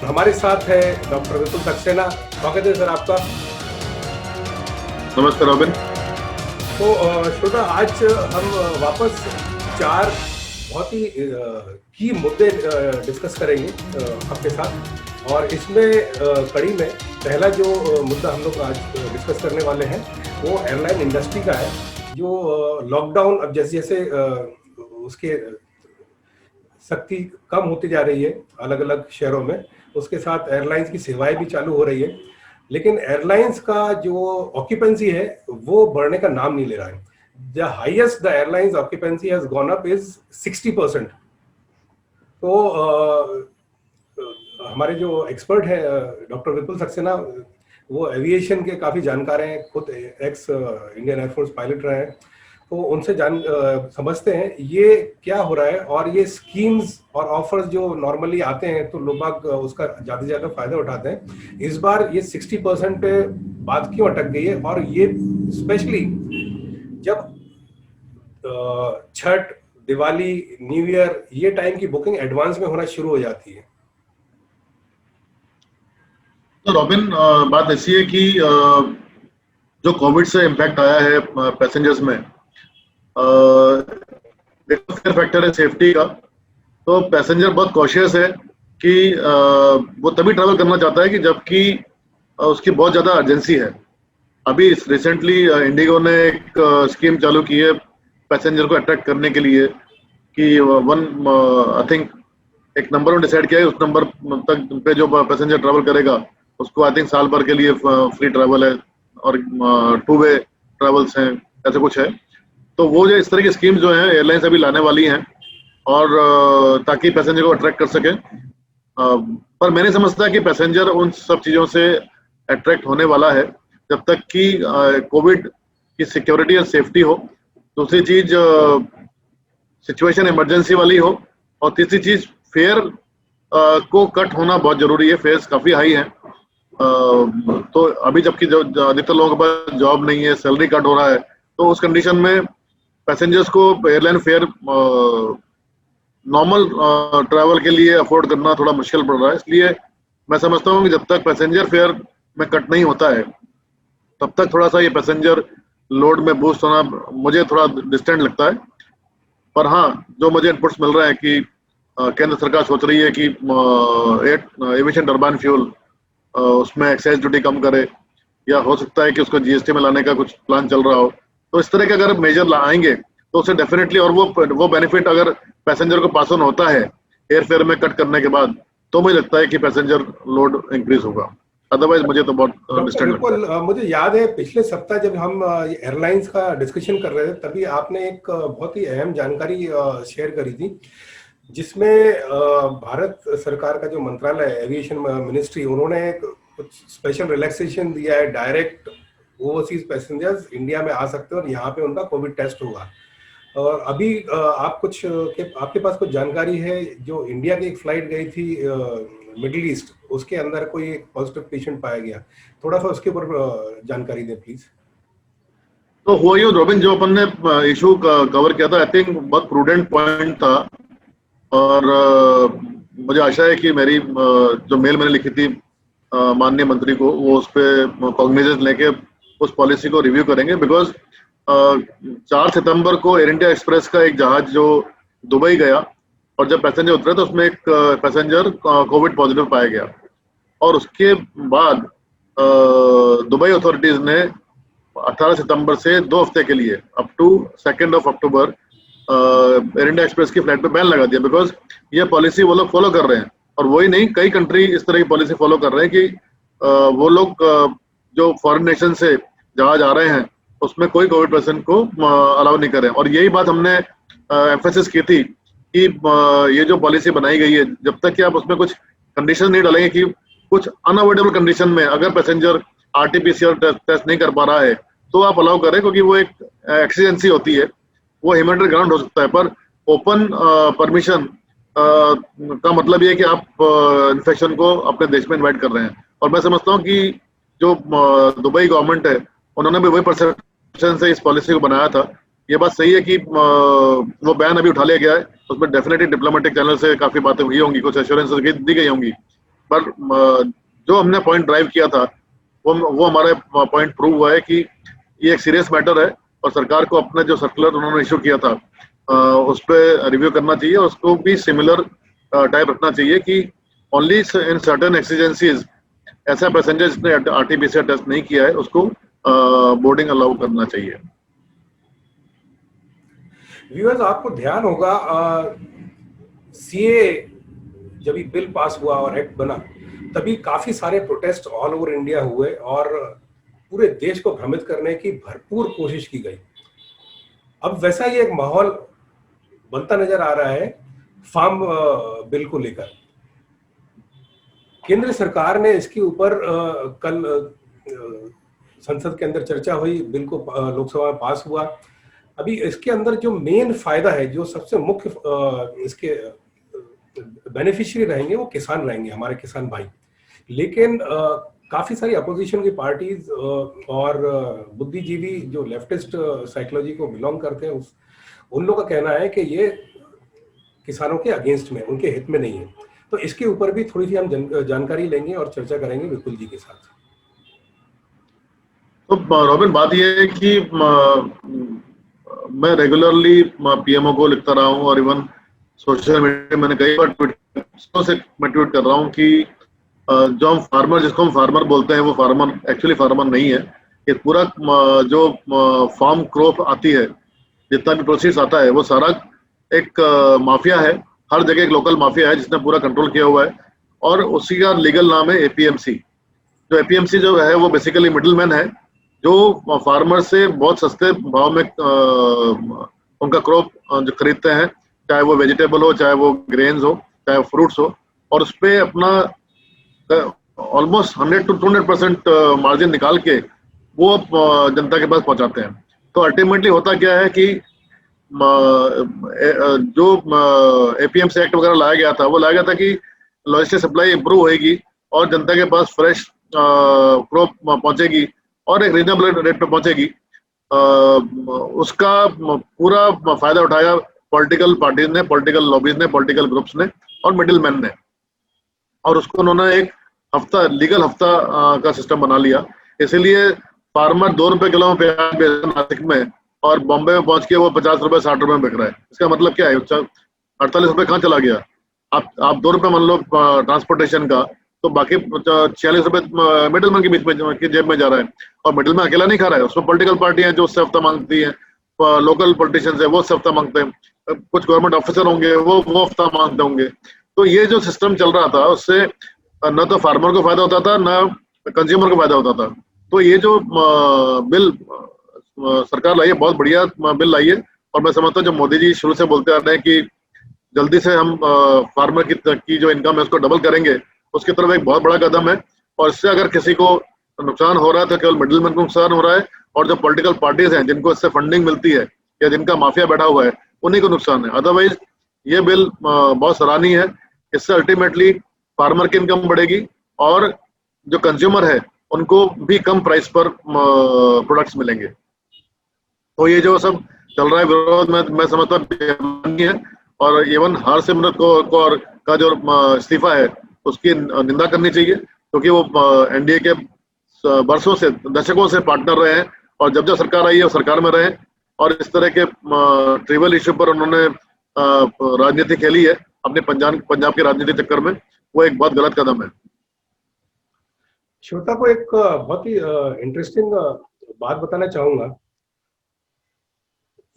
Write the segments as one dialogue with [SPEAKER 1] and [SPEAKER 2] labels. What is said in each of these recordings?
[SPEAKER 1] हमारे साथ है डॉक्टर विपुल सक्सेना। स्वागत है सर आपका।
[SPEAKER 2] नमस्कार रॉबिन।
[SPEAKER 1] तो श्रोता, आज हम वापस चार बहुत ही की मुद्दे डिस्कस करेंगे आपके साथ। और इसमें कड़ी में पहला जो मुद्दा हम लोग आज डिस्कस करने वाले हैं वो एयरलाइन इंडस्ट्री का है, जो लॉकडाउन अब जैसे जैसे उसके सख्ती कम होती जा रही है अलग अलग शहरों में, उसके साथ एयरलाइंस की सेवाएं भी चालू हो रही है, लेकिन एयरलाइंस का जो ऑक्यूपेंसी है वो बढ़ने का नाम नहीं ले रहा है। The highest the airlines occupancy has gone up is 60%। तो हमारे जो एक्सपर्ट है डॉक्टर विपुल सक्सेना, वो एविएशन के काफी जानकार हैं, खुद एक्स इंडियन एयरफोर्स पायलट रहे हैं, तो उनसे समझते हैं ये क्या हो रहा है। और ये स्कीम्स और ऑफर्स जो नॉर्मली आते हैं तो लोग बाग उसका ज्यादा से ज्यादा फायदा उठाते हैं, इस बार ये 60% पे बात क्यों अटक गई है। और ये स्पेशली जब छठ, दिवाली, न्यू ईयर, ये टाइम की बुकिंग एडवांस में होना शुरू हो जाती है।
[SPEAKER 2] तो रॉबिन, बात ऐसी है कि जो कोविड से इम्पैक्ट आया है पैसेंजर्स में, फेयर फैक्टर है सेफ्टी का। तो पैसेंजर बहुत कॉशियस है कि वो तभी ट्रैवल करना चाहता है कि जबकि उसकी बहुत ज़्यादा अर्जेंसी है। अभी रिसेंटली इंडिगो ने एक स्कीम चालू की है पैसेंजर को अट्रैक्ट करने के लिए कि आई थिंक एक नंबर में डिसाइड किया है, उस नंबर तक पे जो पैसेंजर ट्रैवल करेगा उसको आई थिंक साल भर के लिए फ्री ट्रैवल है, और 2 वे ट्रैवल्स हैं, ऐसे कुछ है। तो वो जो इस तरह की स्कीम्स जो हैं एयरलाइंस अभी लाने वाली हैं, और ताकि पैसेंजर को अट्रैक्ट कर सके। पर मैं नहीं समझता कि पैसेंजर उन सब चीज़ों से अट्रैक्ट होने वाला है जब तक कि कोविड की सिक्योरिटी और सेफ्टी हो। दूसरी चीज सिचुएशन इमरजेंसी वाली हो, और तीसरी चीज फेयर को कट होना बहुत जरूरी है। फेयर्स काफी हाई हैं, तो अभी जबकि अधिकतर लोगों के पास जॉब नहीं है, सैलरी कट हो रहा है, तो उस कंडीशन में पैसेंजर्स को एयरलाइन फेयर नॉर्मल ट्रैवल के लिए अफोर्ड करना थोड़ा मुश्किल पड़ रहा है। इसलिए मैं समझता हूँ कि जब तक पैसेंजर फेयर में कट नहीं होता है तब तक थोड़ा सा ये पैसेंजर लोड में बूस्ट होना मुझे थोड़ा डिस्टेंट लगता है। पर हाँ, जो मुझे इनपुट्स मिल रहे हैं कि केंद्र सरकार सोच रही है कि एविएशन टर्बाइन फ्यूल उसमें एक्साइज ड्यूटी कम करे, या हो सकता है कि उसको जीएसटी में लाने का कुछ प्लान चल रहा हो। तो इस तरह के अगर मेजर आएंगे तो उससे डेफिनेटली, और वो बेनिफिट अगर पैसेंजर को पास ऑन होता है एयर फेयर में कट करने के बाद, तो मुझे लगता है कि पैसेंजर लोड इंक्रीज होगा। अदरवाइज मुझे तो बहुत डिस्टेंट लगता है।
[SPEAKER 1] मुझे याद है पिछले सप्ताह जब हम एयरलाइंस का डिस्कशन कर रहे थे, तभी आपने एक बहुत ही अहम जानकारी शेयर करी थी, जिसमें भारत सरकार का जो मंत्रालय है, एविएशन मिनिस्ट्री, उन्होंने कुछ स्पेशल रिलैक्सेशन दिया है। डायरेक्ट ओवरसीज पैसेंजर्स इंडिया में आ सकते हैं और यहाँ पे उनका कोविड टेस्ट होगा। और अभी आपके पास कुछ जानकारी है? जो इंडिया की एक फ्लाइट गई थी मिडिल ईस्ट, उसके अंदर कोई पॉजिटिव पेशेंट पाया गया, थोड़ा सा उसके ऊपर जानकारी दें प्लीज।
[SPEAKER 2] तो हुआ यूं रॉबिन, जो अपन ने इशू कवर किया था, आई थिंक बहुत प्रूडेंट पॉइंट था। और मुझे आशा है कि मेरी जो मेल मैंने लिखी थी माननीय मंत्री को, वो उस पर कॉग्निजेंस लेके उस पॉलिसी को रिव्यू करेंगे। बिकॉज 4 सितंबर को एयर इंडिया एक्सप्रेस का एक जहाज जो दुबई गया, और जब पैसेंजर उतरे तो उसमें एक पैसेंजर कोविड पॉजिटिव पाया गया। और उसके बाद दुबई अथॉरिटीज ने 18 सितंबर से 2 हफ्ते के लिए up to 2 October Air India Express की फ्लाइट पे बैन लगा दिया। बिकॉज ये पॉलिसी वो लोग फॉलो कर रहे हैं, और वही नहीं, कई कंट्री इस तरह की पॉलिसी फॉलो कर रहे हैं कि वो लोग जो फॉरेन नेशन से जहाज आ रहे हैं उसमें कोई कोविड पेशेंट को अलाउ नहीं करें। और यही बात हमने एम्फेसिस की थी कि ये जो पॉलिसी बनाई गई है, जब तक कि आप उसमें कुछ कंडीशन नहीं डालेंगे कि कुछ अनअवॉइडेबल कंडीशन में अगर पैसेंजर आरटीपीसीआर टेस्ट नहीं कर पा रहा है तो आप अलाउ करें, क्योंकि वो एक एक्सीडेंसी होती है, वो ह्यूमैनिटेरियन ग्राउंड हो सकता है। पर ओपन परमिशन का मतलब ये है कि आप इन्फेक्शन को अपने देश में इन्वाइट कर रहे हैं। और मैं समझता हूँ कि जो दुबई गवर्नमेंट है, उन्होंने भी वही परसेप्शन से इस पॉलिसी को बनाया था। ये बात सही है कि वो बैन अभी उठा लिया गया है, उसमें डेफिनेटली डिप्लोमेटिक चैनल से काफी बातें हुई होंगी, कुछ एश्योरेंस दी गई होंगी। पर जो हमने पॉइंट ड्राइव किया था वो हमारा पॉइंट प्रूव हुआ है कि ये एक सीरियस मैटर है और सरकार को अपने जो सर्कुलर उन्होंने इशू किया था उस पर रिव्यू करना चाहिए और उसको भी सिमिलर टाइप रखना चाहिए कि ओनली इन सर्टेन एक्सीजेंसीज ऐसा पैसेंजर जिसने आरटीपीसीआर टेस्ट नहीं किया है उसको बोर्डिंग अलाउ करना चाहिए।
[SPEAKER 1] व्यूअर्स, आपको ध्यान होगा सीए जब ये बिल पास हुआ और एक्ट बना तभी काफी सारे प्रोटेस्ट ऑल ओवर इंडिया हुए और पूरे देश को भ्रमित करने की भरपूर कोशिश की गई। अब वैसा ही एक माहौल बनता नजर आ रहा है फार्म बिल को लेकर। केंद्र सरकार ने इसके ऊपर कल संसद के अंदर चर्चा हुई, बिल को लोकसभा में पास हुआ। अभी इसके अंदर जो मेन फायदा है, जो सबसे मुख्य इसके बेनिफिशियरी रहेंगे वो किसान रहेंगे, हमारे किसान भाई। लेकिन काफी सारी अपोजिशन की पार्टीज और बुद्धिजीवी जो लेफ्टिस्ट साइकोलॉजी को बिलोंग करते हैं उन लोगों का कहना है कि ये किसानों के अगेंस्ट में, उनके हित में नहीं है। तो इसके ऊपर भी थोड़ी सी हम जानकारी लेंगे और चर्चा करेंगे विपुल जी के साथ।
[SPEAKER 2] तो रॉबिन, बात यह है कि मैं रेगुलरली पीएमओ को लिखता रहा हूँ और इवन सोशल मीडिया मैंने कई बार ट्वीट कर रहा हूँ कि जो हम फार्मर, जिसको हम फार्मर बोलते हैं, वो फार्मर एक्चुअली फार्मर नहीं है। ये पूरा जो फार्म क्रॉप आती है, जितना भी प्रोसेस आता है, वो सारा एक माफिया है। हर जगह एक लोकल माफिया है जिसने पूरा कंट्रोल किया हुआ है और उसी का लीगल नाम है एपीएमसी। जो एपीएमसी जो है वो बेसिकली मिडिलमैन है जो फार्मर से बहुत सस्ते भाव में उनका क्रॉप जो खरीदते हैं, चाहे वो वेजिटेबल हो, चाहे वो ग्रेन्स हो, चाहे वो फ्रूट्स हो, और उस पर अपना ऑलमोस्ट 100 to 200% मार्जिन निकाल के वो जनता के पास पहुंचाते हैं। तो अल्टीमेटली होता क्या है कि जो एपीएमसी एक्ट वगैरह लाया गया था, वो लाया गया था कि लॉजिस्टिक सप्लाई इंप्रूव होएगी और जनता के पास फ्रेश क्रॉप पहुंचेगी और एक रीजनेबल रेट पे पहुंचेगी। उसका पूरा फायदा उठाया पॉलिटिकल पार्टीज ने, पॉलिटिकल लॉबीज ने, पॉलिटिकल ग्रुप्स ने और मिडिल मैन ने, और उसको उन्होंने एक हफ्ता, लीगल हफ्ता का सिस्टम बना लिया। इसीलिए फार्मर 2 रुपए किलो में प्याज बेच रहा है नासिक में और बॉम्बे में पहुंच के वो 50 रुपए 60 रुपए में बिक रहा है। इसका मतलब क्या है? 48 रुपए कहाँ चला गया? आप 2 रुपए मान लो ट्रांसपोर्टेशन का, तो बाकी 46 रुपए मिडिलमैन के बीच में की जेब में जा रहा है। और मिडिलमैन अकेला नहीं खा रहा है, उसमें पॉलिटिकल पार्टी है जो उससे हफ्ता मांगती है, लोकल पॉलिटिशियंस है वो उससे हफ्ता मांगते हैं, कुछ गवर्नमेंट ऑफिसर होंगे वो हफ्ता मांगते होंगे। तो ये जो सिस्टम चल रहा था उससे न तो फार्मर को फायदा होता था, न कंज्यूमर को फायदा होता था। तो ये जो बिल सरकार लाई है, बहुत बढ़िया बिल लाई है। और मैं समझता हूँ जो मोदी जी शुरू से बोलते आ रहे हैं कि जल्दी से हम फार्मर की जो इनकम है उसको डबल करेंगे, उसकी तरफ एक बहुत बड़ा कदम है। और इससे अगर किसी को नुकसान हो रहा है तो केवल मिडिलमैन को नुकसान हो रहा है, और जो पॉलिटिकल पार्टीज हैं जिनको इससे फंडिंग मिलती है या जिनका माफिया बैठा हुआ है, उन्हीं को नुकसान है। अदरवाइज ये बिल बहुत सराहनीय है। इससे अल्टीमेटली फार्मर की इनकम बढ़ेगी और जो कंज्यूमर है उनको भी कम प्राइस पर प्रोडक्ट्स मिलेंगे। तो ये जो सब चल रहा है विरोध में, मैं समझता हूँ है। और इवन हरसिमरत कौर का जो इस्तीफा है उसकी निंदा करनी चाहिए, क्योंकि वो एनडीए के वर्षों से, दशकों से पार्टनर रहे हैं और जब जब सरकार आई है वो सरकार में रहे, और इस तरह के ट्रिवियल इश्यू पर उन्होंने राजनीति खेली है अपने पंजाब के राजनीति चक्कर में। वो एक बहुत गलत कदम है।
[SPEAKER 1] श्रोता को एक बहुत ही इंटरेस्टिंग बात बताना चाहूंगा।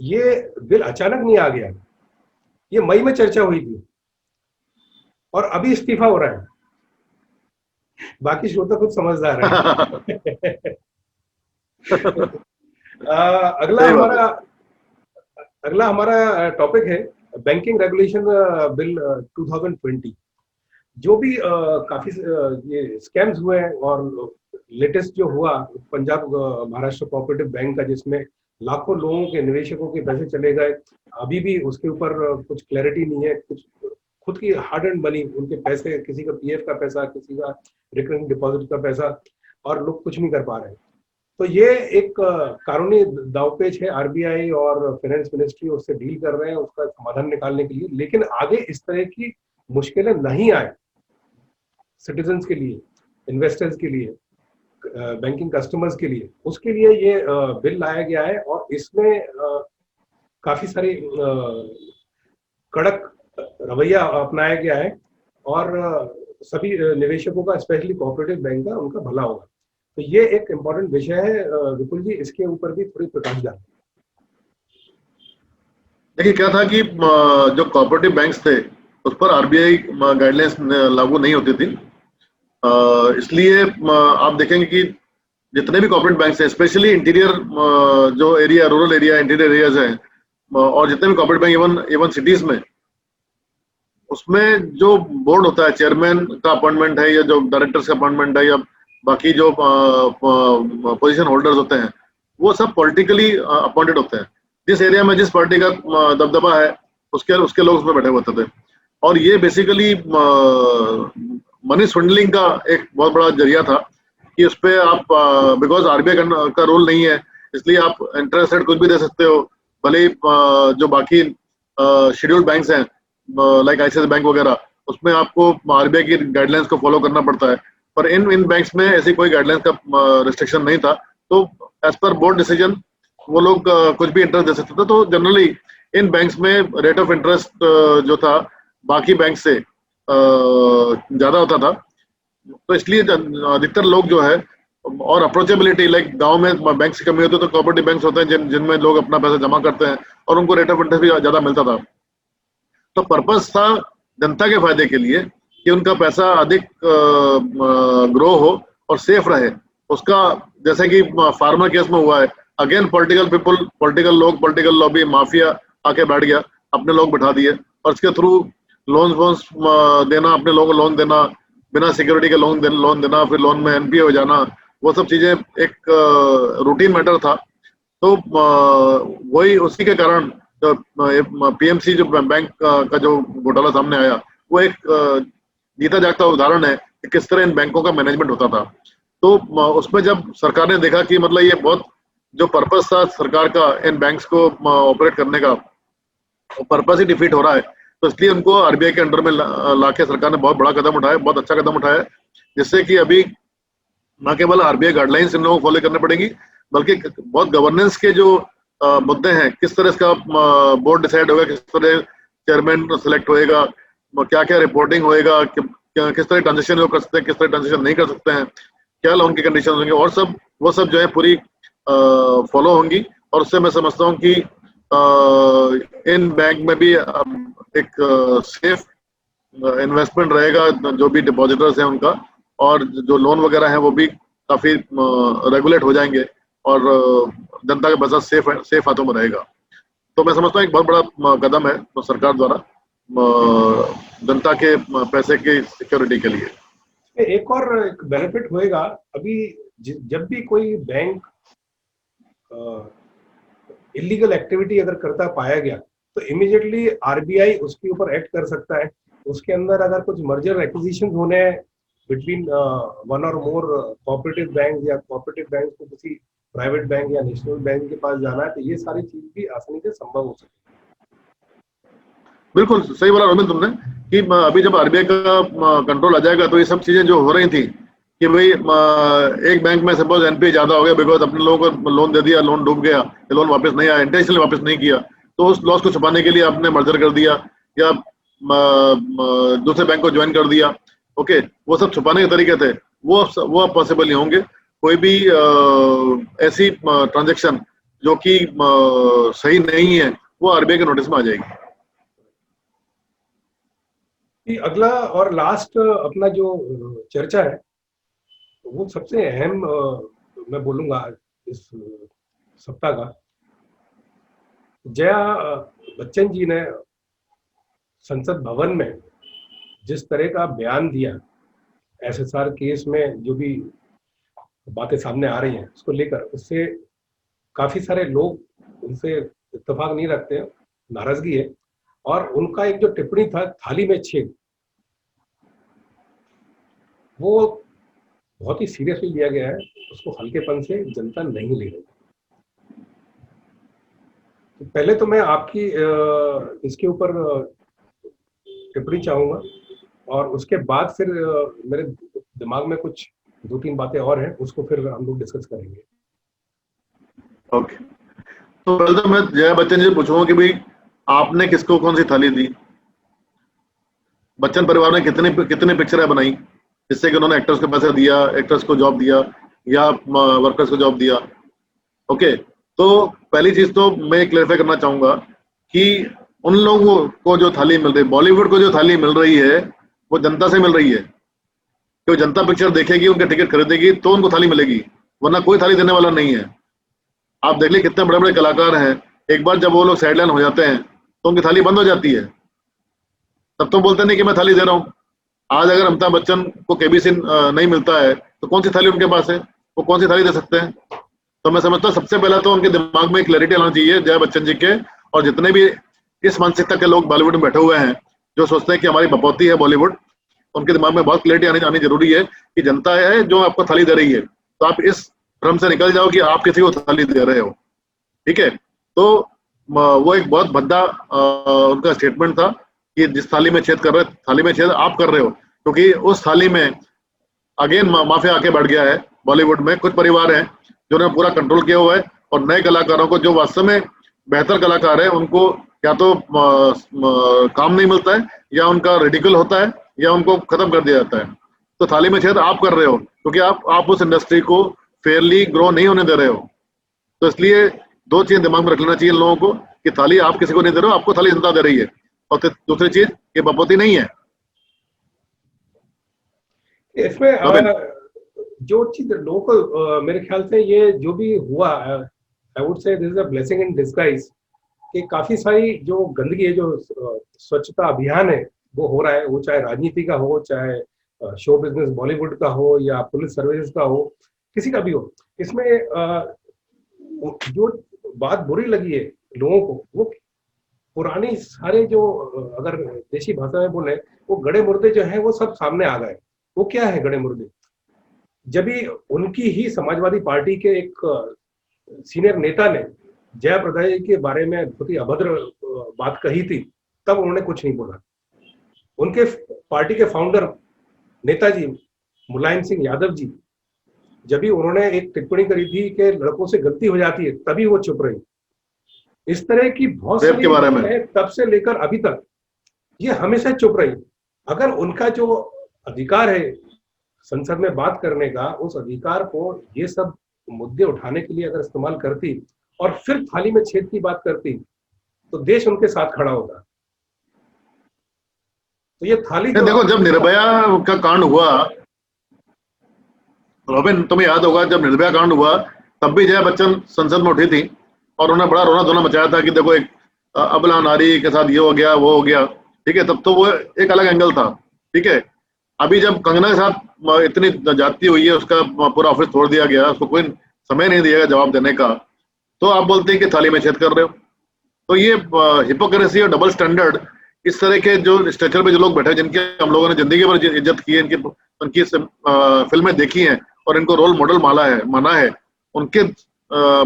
[SPEAKER 1] ये बिल अचानक नहीं आ गया, ये मई में चर्चा हुई थी और अभी इस्तीफा हो रहा है। बाकी श्रोता खुद समझदार है। अगला हमारा टॉपिक है बैंकिंग रेगुलेशन बिल 2020। जो भी काफी ये स्कैम्स हुए हैं, और लेटेस्ट जो हुआ पंजाब महाराष्ट्र कोऑपरेटिव बैंक का, जिसमें लाखों लोगों के, निवेशकों के पैसे चले गए, अभी भी उसके ऊपर कुछ क्लैरिटी नहीं है। कुछ खुद की हार्ड एंड मनी, उनके पैसे, किसी का पीएफ का पैसा, किसी का रिकरिंग डिपॉजिट का पैसा, और लोग कुछ नहीं कर पा रहे हैं। तो ये एक कानूनी दावपेच है। आरबीआई और फाइनेंस मिनिस्ट्री उससे डील कर रहे हैं, उसका समाधान निकालने के लिए। लेकिन आगे इस तरह की मुश्किलें नहीं आए, सिटीजन्स के लिए, इन्वेस्टर्स के लिए, बैंकिंग कस्टमर्स के लिए, उसके लिए ये बिल लाया गया है। और इसमें काफी सारी कड़क रवैया अपनाया गया है और सभी निवेशकों का, स्पेशली कोऑपरेटिव बैंक का, उनका भला होगा। तो ये एक इम्पोर्टेंट विषय है विपुल जी, इसके ऊपर भी थोड़ी प्रकाश डालें।
[SPEAKER 2] देखिए क्या था कि जो कोऑपरेटिव बैंक्स थे उस पर आरबीआई गाइडलाइंस लागू नहीं होती थी। इसलिए आप देखेंगे कि जितने भी कॉर्पोरेट बैंक्स हैं, स्पेशली इंटीरियर जो area, rural area, interior areas हैं, और जितने भी कॉर्पोरेट बैंक इवन सिटीज में, उसमें जो बोर्ड होता है, चेयरमैन का अपॉइंटमेंट है या जो डायरेक्टर्स का अपॉइंटमेंट है या बाकी जो पोजीशन होल्डर्स होते हैं, वो सब पॉलिटिकली अपॉइंटेड होते हैं। जिस एरिया में जिस पार्टी का दबदबा है उसके उसके लोग उसमें बैठे होते थे। और ये बेसिकली मनी स्विंडलिंग का एक बहुत बड़ा जरिया था कि उस पर आप, बिकॉज आरबीआई का रोल नहीं है, इसलिए आप इंटरेस्ट रेट कुछ भी दे सकते हो। भले ही जो बाकी शेड्यूल्ड बैंक्स हैं लाइक आईसीआईसीआई बैंक वगैरह, उसमें आपको आरबीआई की गाइडलाइंस को फॉलो करना पड़ता है, पर इन बैंक्स में ऐसी कोई गाइडलाइंस का रिस्ट्रिक्शन नहीं था। तो एज पर बोर्ड डिसीजन वो लोग कुछ भी इंटरेस्ट दे सकते थे। तो जनरली इन बैंक्स में रेट ऑफ इंटरेस्ट जो था बाकी बैंक से ज्यादा होता था। तो इसलिए अधिकतर लोग जो है, और अप्रोचेबिलिटी, लाइक गांव में बैंक की कमी होती है तो कोऑपरेटिव बैंक्स होते हैं जिनमें लोग अपना पैसा जमा करते हैं और उनको रेट ऑफ इंटरेस्ट भी ज्यादा मिलता था। तो पर्पस था जनता के फायदे के लिए कि उनका पैसा अधिक ग्रो हो और सेफ रहे। उसका जैसे कि फार्मर केस में हुआ है, अगेन पॉलिटिकल पीपल, पॉलिटिकल लोग, पॉलिटिकल लॉबी, माफिया आके बैठ गया, अपने लोग बिठा दिए और इसके थ्रू लोन्स देना, अपने लोगों को लोन देना, बिना सिक्योरिटी के लोन देना, फिर लोन में एनपीए हो जाना, वो सब चीजें एक रूटीन मैटर था। तो वही उसी के कारण पीएमसी जो बैंक का जो घोटाला सामने आया, वो एक जीता जागता उदाहरण है कि किस तरह इन बैंकों का मैनेजमेंट होता था। तो उसमें जब सरकार ने देखा कि मतलब ये बहुत, जो पर्पस था सरकार का इन बैंक्स को ऑपरेट करने का, पर्पस ही डिफीट हो रहा है, तो इसलिए उनको आरबीआई के अंडर में लाके सरकार ने बहुत बड़ा कदम उठाया, बहुत अच्छा कदम उठाया, जिससे कि अभी न केवल आरबीआई गाइडलाइंस इन लोगों को फॉलो करनी पड़ेगी, बल्कि बहुत गवर्नेंस के जो मुद्दे हैं, किस तरह इसका बोर्ड डिसाइड होगा, किस तरह चेयरमैन सेलेक्ट होएगा, क्या क्या रिपोर्टिंग होएगा, किस तरह ट्रांजेक्शन कर सकते हैं, किस तरह ट्रांजेक्शन नहीं कर सकते हैं, क्या लोन की कंडीशन होंगे, और सब वो सब जो है पूरी फॉलो होंगी। और उससे मैं समझता हूँ कि इन बैंक में भी एक सेफ इन्वेस्टमेंट रहेगा, जो भी डिपॉजिटर्स हैं उनका, और जो लोन वगैरह है वो भी काफी रेगुलेट हो जाएंगे और जनता का पैसा सेफ हाथों में रहेगा। तो मैं समझता हूँ एक बहुत बड़ा कदम है तो सरकार द्वारा जनता के पैसे की सिक्योरिटी के लिए।
[SPEAKER 1] एक और एक बेनिफिट होएगा, अभी जब भी कोई बैंक इलीगल एक्टिविटी अगर करता पाया गया तो इमीडिएटली आरबीआई उसके ऊपर एक्ट कर सकता है। उसके अंदर अगर कुछ मर्जर एक्विजिशन होने हैं बिटवीन वन और मोर कोऑपरेटिव बैंक, या कोऑपरेटिव बैंक को किसी प्राइवेट बैंक या नेशनल बैंक के पास जाना है, तो ये सारी चीज भी आसानी से संभव हो सकती है।
[SPEAKER 2] बिल्कुल सही बोला रोमिन तुमने कि अभी जब आरबीआई का कंट्रोल आ जाएगा तो ये सब चीजें जो हो रही थी कि भाई एक बैंक में सपोज एनपीए ज्यादा हो गया, बिकॉज अपने लोगों को लोन दे दिया, लोन डूब गया, लोन वापस नहीं आया, इंटेंशनली वापस नहीं किया, तो उस लॉस को छुपाने के लिए आपने मर्जर कर दिया या दूसरे बैंक को ज्वाइन कर दिया। ओके, वो सब छुपाने के तरीके थे, वो अब पॉसिबल नहीं होंगे। कोई भी ऐसी ट्रांजेक्शन जो कि सही नहीं है वो आरबीआई के नोटिस में आ जाएगी।
[SPEAKER 1] अगला और लास्ट अपना जो चर्चा है वो सबसे अहम मैं बोलूंगा इस सप्ताह का, जया बच्चन जी ने संसद भवन में जिस तरह का बयान दिया एसएसआर केस में, जो भी बातें सामने आ रही हैं उसको लेकर, उससे काफी सारे लोग उनसे इत्तेफाक नहीं रखते हैं, नाराजगी है। और उनका एक जो टिप्पणी था थाली में छेद, वो बहुत ही सीरियसली लिया गया है, उसको हल्केपन से जनता नहीं ले रही। तो पहले तो मैं आपकी इसके ऊपर टिप्पणी चाहूंगा और उसके बाद फिर मेरे दिमाग में कुछ 2-3 बातें और हैं, उसको फिर हम लोग डिस्कस करेंगे।
[SPEAKER 2] ओके, तो पहले तो मैं जया बच्चन जी पूछूंगा कि भाई आपने किसको कौन सी थाली दी, बच्चन परिवार ने कितनी कितनी पिक्चरें बनाई जिससे कि उन्होंने एक्टर्स को पैसे दिया, एक्टर्स को जॉब दिया या वर्कर्स को जॉब दिया। ओके, तो पहली चीज तो मैं क्लेरिफाई करना चाहूंगा कि उन लोगों को जो थाली मिल रही है, बॉलीवुड को जो थाली मिल रही है, वो जनता से मिल रही है। जो जनता पिक्चर देखेगी, उनके टिकट खरीदेगी तो उनको थाली मिलेगी, वरना कोई थाली देने वाला नहीं है। आप देख लीजिए कितने बड़े बड़े कलाकार हैं, एक बार जब वो लोग साइडलाइन हो जाते हैं तो उनकी थाली बंद हो जाती है, तब तो बोलते नहीं कि मैं थाली दे रहा हूँ। आज अगर अमिताभ बच्चन को केबीसी नहीं मिलता है तो कौन सी थाली उनके पास है, वो कौन सी थाली दे सकते हैं? तो मैं समझता हूँ सबसे पहले तो उनके दिमाग में क्लैरिटी आना चाहिए, जया बच्चन जी के और जितने भी इस मानसिकता के लोग बॉलीवुड में बैठे हुए हैं जो सोचते हैं कि हमारी बपौती है बॉलीवुड, उनके दिमाग में बहुत क्लैरिटी आनी जरूरी है कि जनता है जो आपको थाली दे रही है, तो आप इस भ्रम से निकल जाओ कि आप किसी को थाली दे रहे हो। ठीक है, तो वो एक बहुत भद्दा उनका स्टेटमेंट था कि जिस थाली में छेद कर रहे, थाली में छेद आप कर रहे हो, क्योंकि उस थाली में अगेन माफिया आके बढ़ गया है। बॉलीवुड में कुछ परिवार हैं जिन्होंने पूरा कंट्रोल किया हुआ है और नए कलाकारों को, जो वास्तव में बेहतर कलाकार है, उनको या तो काम नहीं मिलता है या उनका रेडिकल होता है या उनको खत्म कर दिया जाता है। तो थाली में छेद आप कर रहे हो क्योंकि आप उस इंडस्ट्री को फेयरली ग्रो नहीं होने दे रहे हो। तो इसलिए दो चीज दिमाग में रख लेना चाहिए लोगों को कि थाली आप किसी को नहीं दे रहे हो, आपको थाली जनता दे रही है। और दूसरी चीज, ये बपौती नहीं है।
[SPEAKER 1] इसमें
[SPEAKER 2] रॉबिन,
[SPEAKER 1] जो चीज लोगों को मेरे ख्याल से ये जो भी हुआ, I would say this is a blessing in disguise, कि काफी सारी जो गंदगी है, जो स्वच्छता अभियान है वो हो रहा है, वो चाहे राजनीति का हो, चाहे शो बिजनेस बॉलीवुड का हो या पुलिस सर्विसेज का हो, किसी का भी हो। इसमें जो बात बुरी लगी है लोगों को, वो पुरानी सारे जो अगर देशी भाषा में बोले, वो गड़े मुर्दे जो है वो सब सामने आ गए। वो क्या है गड़े मुर्दे? जब भी उनकी ही समाजवादी पार्टी के एक सीनियर नेता ने जयाप्रदा जी के बारे में बहुत ही अभद्र बात कही थी, तब उन्होंने कुछ नहीं बोला। उनके पार्टी के फाउंडर नेताजी मुलायम सिंह यादव जी, जब भी उन्होंने एक टिप्पणी करी थी कि लड़कों से गलती हो जाती है, तभी वो चुप रही। इस तरह की बहुत
[SPEAKER 2] रेप
[SPEAKER 1] सारी
[SPEAKER 2] के बारे में
[SPEAKER 1] है, तब से लेकर अभी तक ये हमेशा चुप रही। अगर उनका जो अधिकार है संसद में बात करने का, उस अधिकार को ये सब मुद्दे उठाने के लिए अगर इस्तेमाल करती और फिर थाली में छेद की बात करती, तो देश उनके साथ खड़ा होता। तो ये थाली जो
[SPEAKER 2] देखो, जब निर्भया का कांड हुआ, रॉबिन तुम्हें याद होगा, जब निर्भया कांड हुआ तब भी जया बच्चन संसद में उठी थी और उन्होंने बड़ा रोना धोना मचाया था कि देखो एक अबला नारी के साथ ये हो गया वो हो गया। ठीक है, तब तो वो एक अलग एंगल था। ठीक है, अभी जब कंगना के साथ इतनी जाती हुई है, उसका पूरा ऑफिस तोड़ दिया गया, उसको कोई समय नहीं दिया जवाब देने का, तो आप बोलते हैं कि थाली में छेद कर रहे हो। तो ये हिपोक्रेसी और डबल स्टैंडर्ड, इस तरह के जो स्ट्रक्चर पे जो लोग बैठे हैं, जिनके हम लोगों ने जिंदगी भर इज्जत की है, उनकी फिल्में देखी हैं और इनको रोल मॉडल माना है, उनके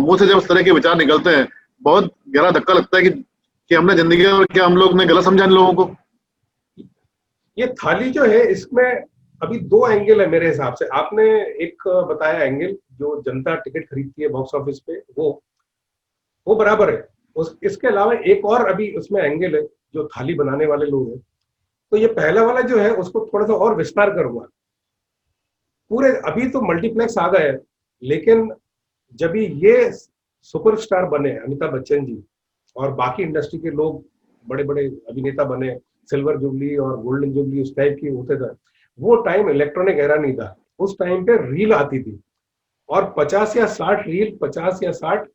[SPEAKER 2] मुंह से जब इस तरह के विचार निकलते हैं, बहुत गहरा धक्का लगता है कि हमने जिंदगी में क्या हम लोग ने गलत समझा इन लोगों को।
[SPEAKER 1] ये थाली जो है, इसमें अभी दो एंगल है मेरे हिसाब से। आपने एक बताया एंगल, जो जनता टिकट खरीदती है बॉक्स ऑफिस पे, वो बराबर है। इसके अलावा एक और अभी उसमें एंगल है, जो थाली बनाने वाले लोग हैं। तो ये पहला वाला जो है, उसको थोड़ा सा और विस्तार करूंगा। पूरे अभी तो मल्टीप्लेक्स आ गए, लेकिन जब ये सुपरस्टार बने अमिताभ बच्चन जी और बाकी इंडस्ट्री के लोग बड़े बड़े अभिनेता बने, सिल्वर जुबली और गोल्डन जुबली उस टाइप की होते थे, वो टाइम इलेक्ट्रॉनिक एरा नहीं था। उस टाइम पे रील आती थी और 50 या 60 रील, 50 या 60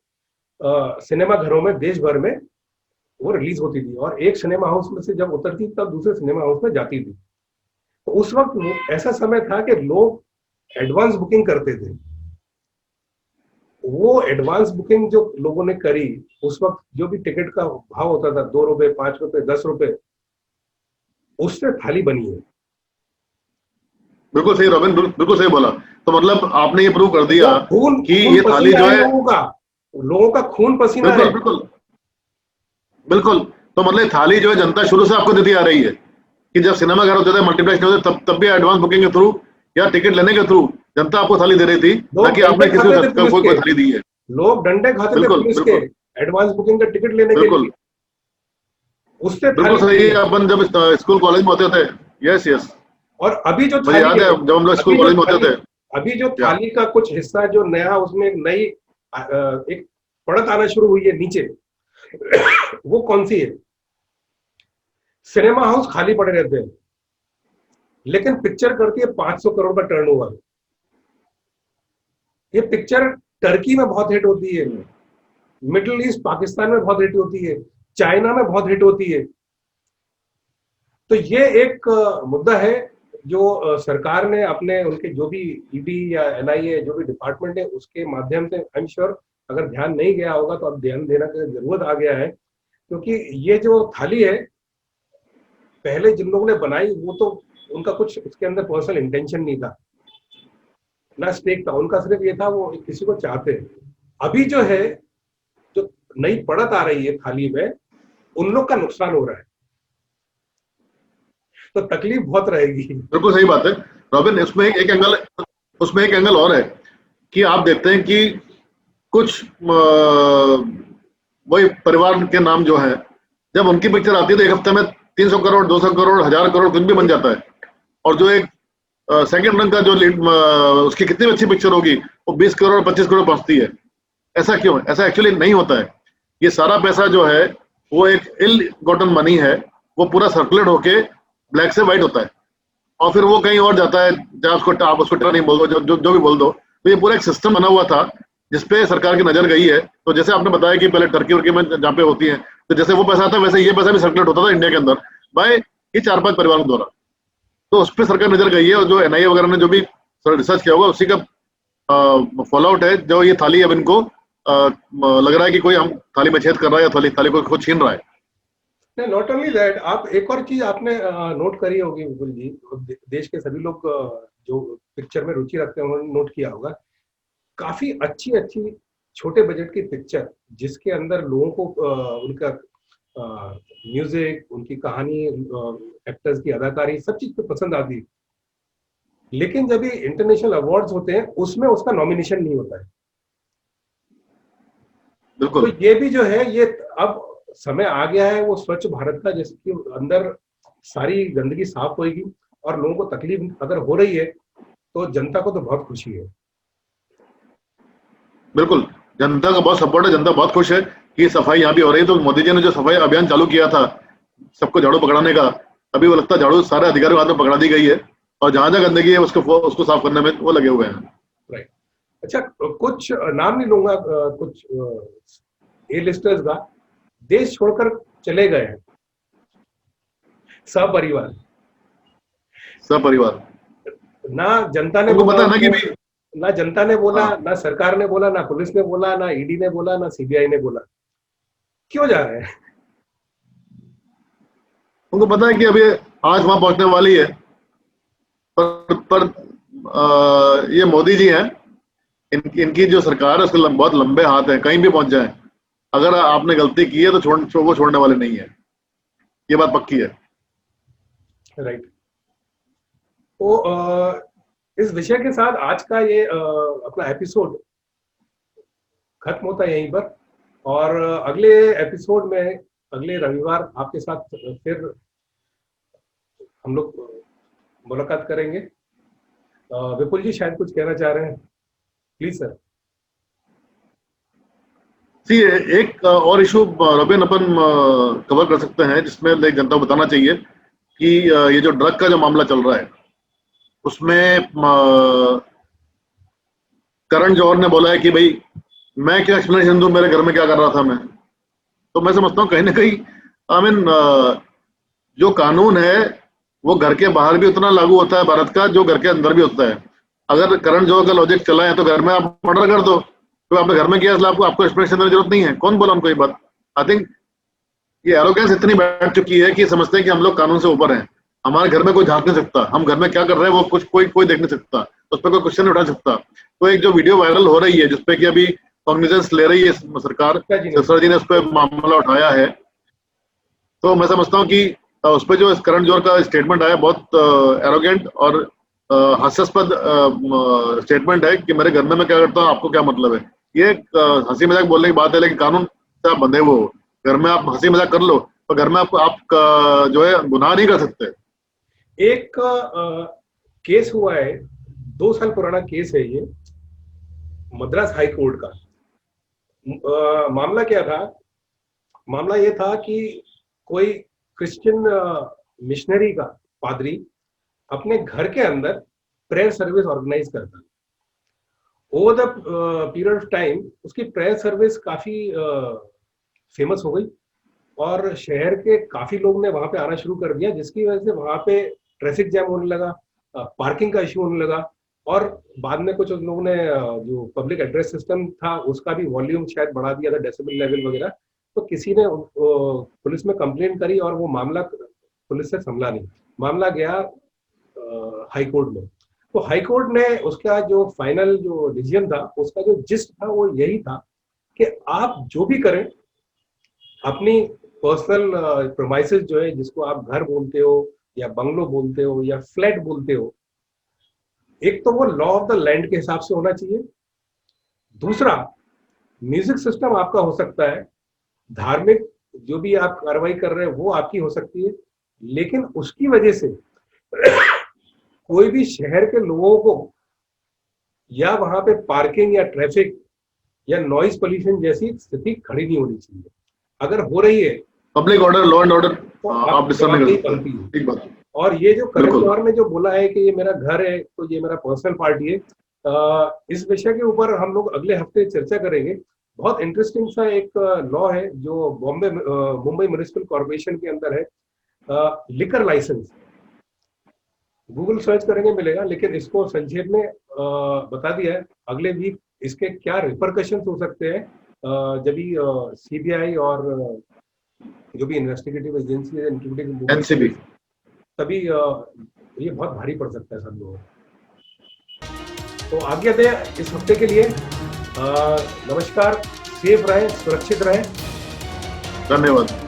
[SPEAKER 1] सिनेमा घरों में देश भर में वो रिलीज होती थी, और एक सिनेमा हाउस में से जब उतरती तब दूसरे सिनेमा हाउस में जाती थी। तो उस वक्त ऐसा समय था कि लोग एडवांस बुकिंग करते थे। वो एडवांस बुकिंग जो लोगों ने करी, उस वक्त जो भी टिकट का भाव होता था, 2 रुपए, 5 रुपए, 10 रुपए, उससे थाली बनी है।
[SPEAKER 2] बिल्कुल सही रॉबिन, बिल्कुल सही बोला। तो मतलब आपने ये प्रूव कर दिया कि ये थाली
[SPEAKER 1] पसीना
[SPEAKER 2] जो
[SPEAKER 1] है
[SPEAKER 2] है,
[SPEAKER 1] लोगों का खून पसीना
[SPEAKER 2] बिल्कुल
[SPEAKER 1] है।
[SPEAKER 2] बिल्कुल बिल्कुल, तो मतलब थाली जो है जनता शुरू से आपको देती आ रही है। कि जब सिनेमा घर होते थे, मल्टीप्लेक्स नहीं होते, तब भी एडवांस बुकिंग के थ्रू या टिकट लेने के थ्रू जनता आपको थाली दे रही थी, ना
[SPEAKER 1] लोग
[SPEAKER 2] कि
[SPEAKER 1] डंडे
[SPEAKER 2] आपने किसी
[SPEAKER 1] खाते थे
[SPEAKER 2] को
[SPEAKER 1] पुलिस
[SPEAKER 2] कोई
[SPEAKER 1] के,
[SPEAKER 2] थाली दी है।
[SPEAKER 1] लोग डंडे खाते थे
[SPEAKER 2] बिल्कुल
[SPEAKER 1] पुलिस के
[SPEAKER 2] बिल्कुल
[SPEAKER 1] एडवांस बुकिंग का टिकट लेने के
[SPEAKER 2] बिल्कुल
[SPEAKER 1] लिए, उससे
[SPEAKER 2] बिल्कुल
[SPEAKER 1] थाली
[SPEAKER 2] सही
[SPEAKER 1] मिली
[SPEAKER 2] है।
[SPEAKER 1] है।
[SPEAKER 2] अपन जब स्कूल कॉलेज में होते थे, यस यस,
[SPEAKER 1] और अभी जो
[SPEAKER 2] मुझे
[SPEAKER 1] थाली
[SPEAKER 2] याद
[SPEAKER 1] है,
[SPEAKER 2] है जब हम लोग स्कूल
[SPEAKER 1] अभी जो
[SPEAKER 2] कॉलेज में होते
[SPEAKER 1] थाली
[SPEAKER 2] थे।
[SPEAKER 1] अभी जो
[SPEAKER 2] या
[SPEAKER 1] थाली का कुछ हिस्सा जो नया, उसमें एक नई एक पड़त आना शुरू हुई है नीचे, वो कौन सी है? सिनेमा हाउस खाली पड़े रहते हैं, लेकिन पिक्चर करती है 500 करोड़ का टर्नओवर। ये पिक्चर टर्की में बहुत हिट होती है, मिडिल ईस्ट पाकिस्तान में बहुत हिट होती है, चाइना में बहुत हिट होती है। तो ये एक मुद्दा है जो सरकार ने अपने उनके जो भी ईडी या एनआईए जो भी डिपार्टमेंट है उसके माध्यम से, आई एम श्योर अगर ध्यान नहीं गया होगा तो अब ध्यान देना की जरूरत आ गया है। क्योंकि ये जो थाली है, पहले जिन लोगों ने बनाई वो तो उनका कुछ उसके अंदर पर्सनल इंटेंशन नहीं था, ना स्टेक था उनका, सिर्फ ये था वो किसी को चाहते हैं। अभी जो है, जो नई पड़त आ रही है थाली में, उन लोग का नुकसान हो रहा है, तो तकलीफ बहुत रहेगी।
[SPEAKER 2] बिल्कुल सही बात है रॉबिन। उसमें एक एंगल और है कि आप देखते हैं कि कुछ वही परिवार के नाम जो है, जब उनकी पिक्चर आती है तो एक हफ्ते में 300 करोड़, 200 करोड़, 1000 करोड़ कुछ भी बन जाता है। और जो एक सेकंड रन का जो लीड, उसकी कितनी भी अच्छी पिक्चर होगी, वो 20 करोड़ 25 करोड़ पहुंचती है। ऐसा क्यों है? ऐसा एक्चुअली नहीं होता है। ये सारा पैसा जो है वो एक इल गॉटन मनी है, वो पूरा सर्कुलेट होके ब्लैक से व्हाइट होता है और फिर वो कहीं और जाता है, जहाँ आप उसको टेरर नहीं बोल दो, जो भी बोल दो। तो ये पूरा एक सिस्टम बना हुआ था जिसपे सरकार की नजर गई है। तो जैसे आपने बताया कि पहले टर्की वर्की में जहाँ पे होती है, तो जैसे वो पैसा आता है वैसे ये पैसा भी सर्कुलेट होता था इंडिया के अंदर बाय ये 4-5 परिवारों द्वारा। तो उस पर सरकार नजर गई है, और जो एनआईए वगैरह ने जो भी रिसर्च किया होगा उसी का फॉलो आउट है। जो ये थाली अब इनको लग रहा है कि कोई हम थाली में छेद कर रहा है या थाली को खुद छीन रहा है।
[SPEAKER 1] नहीं, नॉट ओनली दैट, आप एक और चीज आपने नोट करी होगी विपुल जी, देश के सभी लोग जो पिक्चर में रुचि रखते हैं उन्होंने नोट किया होगा, काफी अच्छी अच्छी छोटे बजट की पिक्चर जिसके अंदर लोगों को उनका म्यूजिक, उनकी कहानी, एक्टर्स की अदाकारी, सब चीज पे पसंद आती है, लेकिन जब ये इंटरनेशनल अवार्ड्स होते हैं उसमें उसका नॉमिनेशन नहीं होता है। तो ये भी जो है, ये अब समय आ गया है वो स्वच्छ भारत का, जिसके अंदर सारी गंदगी साफ होगी और लोगों को तकलीफ अगर हो रही है तो जनता को तो बहुत खुशी है।
[SPEAKER 2] बिल्कुल, जनता का बहुत सपोर्ट है, जनता बहुत खुश है कि सफाई यहाँ भी हो रही है। तो मोदी जी ने जो सफाई अभियान चालू किया था सबको झाड़ू पकड़ाने का, अभी वो लगता है झाड़ू सारे अधिकारियों के हाथ में पकड़ा दी गई है और जहां जहां गंदगी है उसको साफ करने में वो लगे हुए हैं।
[SPEAKER 1] राइट। अच्छा, कुछ नाम नहीं लूंगा, कुछ ए लिस्टर्स का देश छोड़कर चले गए हैं सपरिवार। ना जनता ने बोला,
[SPEAKER 2] ना कि
[SPEAKER 1] ना जनता ने बोला, ना सरकार ने बोला, ना पुलिस ने बोला, ना ईडी ने बोला, ना सीबीआई ने बोला। क्यों जा रहे हैं?
[SPEAKER 2] उनको पता है कि अभी आज वहां पहुंचने वाली है, पर ये मोदी जी हैं, इनकी जो सरकार है उसके बहुत लंबे हाथ हैं, कहीं भी पहुंच जाए। अगर आपने गलती की है तो वो छोड़ने वाले नहीं है, ये बात पक्की है।
[SPEAKER 1] राइट। तो इस विषय के साथ आज का ये अपना एपिसोड खत्म होता है यहीं पर, और अगले एपिसोड में अगले रविवार आपके साथ फिर हम लोग मुलाकात करेंगे। विपुल जी शायद कुछ कहना चाह रहे हैं, प्लीज सर।
[SPEAKER 2] सी एक और इशू रबिन अपन कवर कर सकते हैं जिसमें जनता को बताना चाहिए कि ये जो ड्रग का जो मामला चल रहा है उसमें करण जौहर ने बोला है कि भाई मैं क्या एक्सप्लेनेशन दूं, मेरे घर में क्या कर रहा था मैं। तो मैं समझता हूँ कहीं ना कहीं आई मीन जो कानून है वो घर के बाहर भी उतना लागू होता है भारत का जो घर के अंदर भी होता है। अगर करण जौहर का लॉजिक चला है तो घर में आप मर्डर कर दो, तो आपने घर में किया इसलिए आपको एक्सप्लेनेशन देने की जरूरत नहीं है। कौन बोला उनको ये बात? आई थिंक ये एरोगेंस इतनी बैठ चुकी है कि समझते हैं कि हम लोग कानून से ऊपर हैं, हमारे घर में कोई झांक नहीं सकता, हम घर में क्या कर रहे हैं वो कुछ कोई देख नहीं सकता, उस पर कोई क्वेश्चन नहीं उठा सकता। तो एक जो वीडियो वायरल हो रही है जिसपे कि अभी कॉग्निजेंस ले रही है सरकार, सिरसा जी ने उस पर मामला उठाया है, तो मैं समझता हूँ कि उस पर जो करण जौहर का स्टेटमेंट आया बहुत एरोगेंट और हास्यास्पद स्टेटमेंट है कि मेरे घर में मैं क्या करता हूँ आपको क्या मतलब है। ये हंसी मजाक बोलने की बात है, लेकिन कानून से आप बंधे हुए हो। घर में आप हंसी मजाक कर लो, तो घर में आप जो है गुनाह नहीं कर सकते।
[SPEAKER 1] एक केस हुआ है, 2 साल पुराना केस है ये, मद्रास हाई कोर्ट का। मामला क्या था? मामला ये था कि कोई क्रिश्चियन मिशनरी का पादरी अपने घर के अंदर प्रेयर सर्विस ऑर्गेनाइज करता। Over the period of time उसकी प्रेयर सर्विस काफी फेमस हो गई और शहर के काफी लोग ने वहां पे आना शुरू कर दिया, जिसकी वजह से वहां पे ट्रैफिक जैम होने लगा, पार्किंग का इश्यू होने लगा। और बाद में कुछ लोगों ने जो पब्लिक एड्रेस सिस्टम था उसका भी वॉल्यूम शायद बढ़ा दिया था, डेसिबल लेवल वगैरह। तो किसी ने पुलिस में कंप्लेंट करी और वो मामला पुलिस से संभला नहीं। मामला गया हाई कोर्ट में। तो हाई कोर्ट ने उसका जो फाइनल जो डिसीजन था, उसका जो जिस्ट था वो यही था कि आप जो भी करें अपनी पर्सनल प्रोमाइसेस जो है, जिसको आप घर बोलते हो या बंगलो बोलते हो या फ्लैट बोलते हो, एक तो वो लॉ ऑफ द लैंड के हिसाब से होना चाहिए। दूसरा, म्यूजिक सिस्टम आपका हो सकता है, धार्मिक जो भी आप कार्रवाई कर रहे हैं वो आपकी हो सकती है, लेकिन उसकी वजह से कोई भी शहर के लोगों को या वहां पे पार्किंग या ट्रैफिक या नॉइज पोल्यूशन जैसी स्थिति खड़ी नहीं होनी चाहिए। अगर हो रही है
[SPEAKER 2] public order, law and order
[SPEAKER 1] तो
[SPEAKER 2] आप डिस्टर्ब नहीं कर
[SPEAKER 1] बनती
[SPEAKER 2] सकते।
[SPEAKER 1] है।
[SPEAKER 2] ठीक बात।
[SPEAKER 1] और ये जो करण
[SPEAKER 2] बिल्कुल।
[SPEAKER 1] जौहर ने जो बोला है कि ये मेरा घर है तो ये मेरा पर्सनल पार्टी है, इस विषय के ऊपर हम लोग अगले हफ्ते चर्चा करेंगे। बहुत इंटरेस्टिंग सा एक लॉ है जो मुंबई म्युनिसिपल कॉर्पोरेशन के अंदर है, लिकर लाइसेंस। गूगल सर्च करेंगे मिलेगा, लेकिन इसको संक्षेप में बता दिया है। अगले वीक इसके क्या रिपरकशंस हो सकते हैं, जब भी सीबीआई और जो भी इन्वेस्टिगेटिव एजेंसी है, इंक्लूडिंग
[SPEAKER 2] एनसीबी,
[SPEAKER 1] तभी ये बहुत भारी पड़ सकता है सब लोगों को। तो आज्ञा दें इस हफ्ते के लिए। नमस्कार, सेफ रहें, सुरक्षित रहें।
[SPEAKER 2] धन्यवाद।